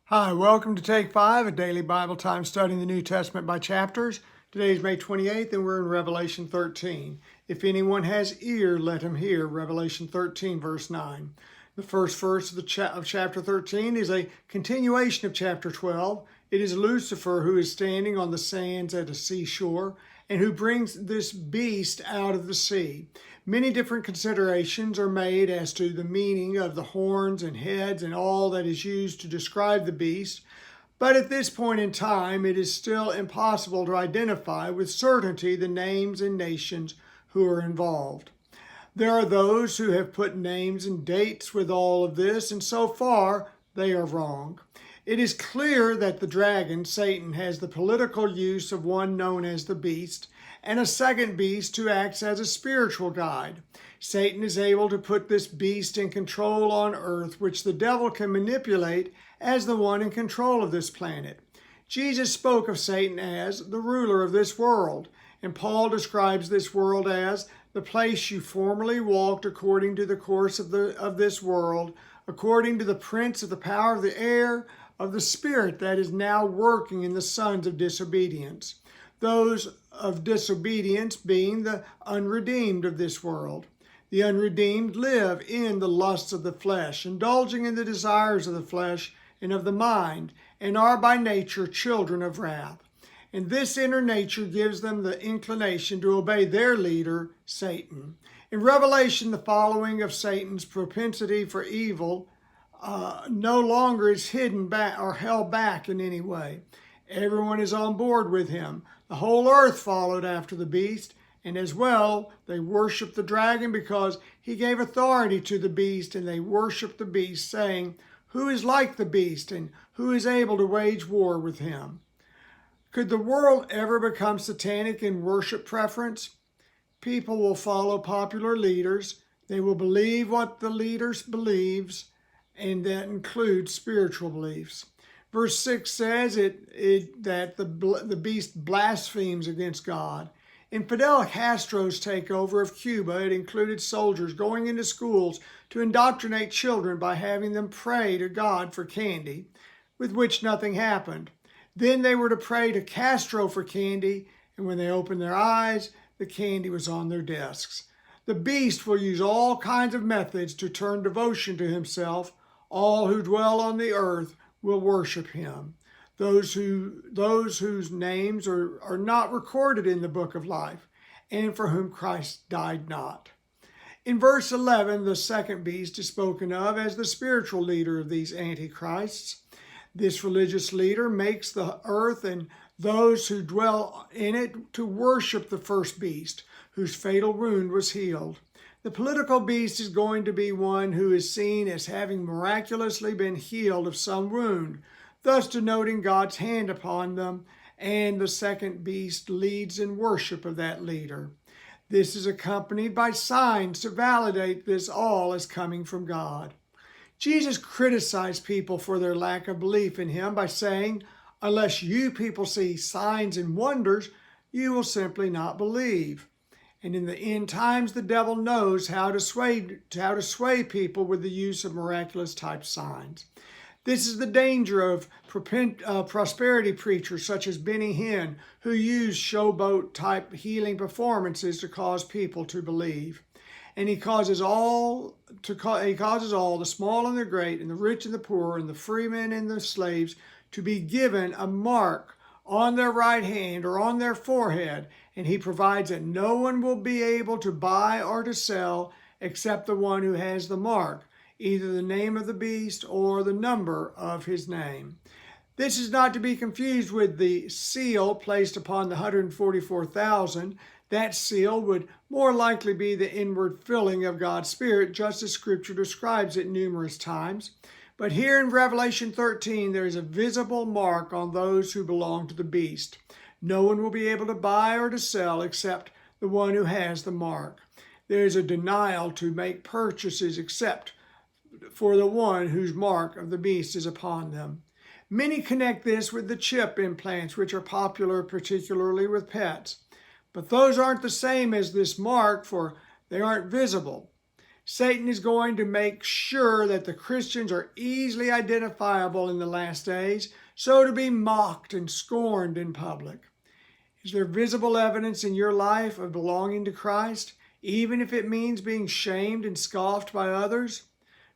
Hi, welcome to Take 5, a daily Bible time studying the New Testament by chapters. Today is May 28th and we're in Revelation 13. If anyone has ear, let him hear. Revelation 13 verse 9. The first verse of chapter 13 is a continuation of chapter 12. It is Lucifer who is standing on the sands at a seashore and who brings this beast out of the sea. Many different considerations are made as to the meaning of the horns and heads and all that is used to describe the beast, but at this point in time, it is still impossible to identify with certainty the names and nations who are involved. There are those who have put names and dates with all of this, and so far, they are wrong. It is clear that the dragon, Satan, has the political use of one known as the beast, and a second beast who acts as a spiritual guide. Satan is able to put this beast in control on earth, which the devil can manipulate as the one in control of this planet. Jesus spoke of Satan as the ruler of this world, and Paul describes this world as the place you formerly walked according to the course of this world, according to the prince of the power of the air, of the spirit that is now working in the sons of disobedience. Those of disobedience being the unredeemed of this world. The unredeemed live in the lusts of the flesh, indulging in the desires of the flesh and of the mind, and are by nature children of wrath. And this inner nature gives them the inclination to obey their leader, Satan. In Revelation, the following of Satan's propensity for evil no longer is hidden back or held back in any way. Everyone is on board with him. The whole earth followed after the beast, and as well they worshiped the dragon because he gave authority to the beast, and they worshiped the beast, saying, "Who is like the beast, and who is able to wage war with him?" Could the world ever become satanic in worship preference? People will follow popular leaders. They will believe what the leaders believes, and that includes spiritual beliefs. Verse 6 says that the beast blasphemes against God. In Fidel Castro's takeover of Cuba, it included soldiers going into schools to indoctrinate children by having them pray to God for candy, with which nothing happened. Then they were to pray to Castro for candy, and when they opened their eyes, the candy was on their desks. The beast will use all kinds of methods to turn devotion to himself. All who dwell on the earth will worship him. Those whose names are not recorded in the book of life, and for whom Christ died not. In verse 11, the second beast is spoken of as the spiritual leader of these antichrists. This religious leader makes the earth and those who dwell in it to worship the first beast, whose fatal wound was healed. The political beast is going to be one who is seen as having miraculously been healed of some wound, thus denoting God's hand upon them, and the second beast leads in worship of that leader. This is accompanied by signs to validate this all as coming from God. Jesus criticized people for their lack of belief in him by saying, "Unless you people see signs and wonders, you will simply not believe." And in the end times, the devil knows how to sway people with the use of miraculous type signs. This is the danger of prosperity preachers such as Benny Hinn, who use showboat type healing performances to cause people to believe. And he causes all, the small and the great, and the rich and the poor, and the freemen and the slaves, to be given a mark on their right hand or on their forehead, and he provides that no one will be able to buy or to sell except the one who has the mark, either the name of the beast or the number of his name. This is not to be confused with the seal placed upon the 144,000. That seal would more likely be the inward filling of God's Spirit, just as Scripture describes it numerous times. But here in Revelation 13, there is a visible mark on those who belong to the beast. No one will be able to buy or to sell except the one who has the mark. There is a denial to make purchases except for the one whose mark of the beast is upon them. Many connect this with the chip implants, which are popular particularly with pets. But those aren't the same as this mark, for they aren't visible. Satan is going to make sure that the Christians are easily identifiable in the last days, so to be mocked and scorned in public. Is there visible evidence in your life of belonging to Christ, even if it means being shamed and scoffed by others?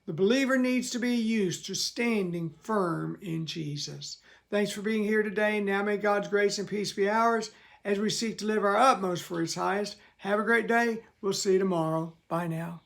The believer needs to be used to standing firm in Jesus. Thanks for being here today. Now may God's grace and peace be ours as we seek to live our utmost for His highest. Have a great day. We'll see you tomorrow. Bye now.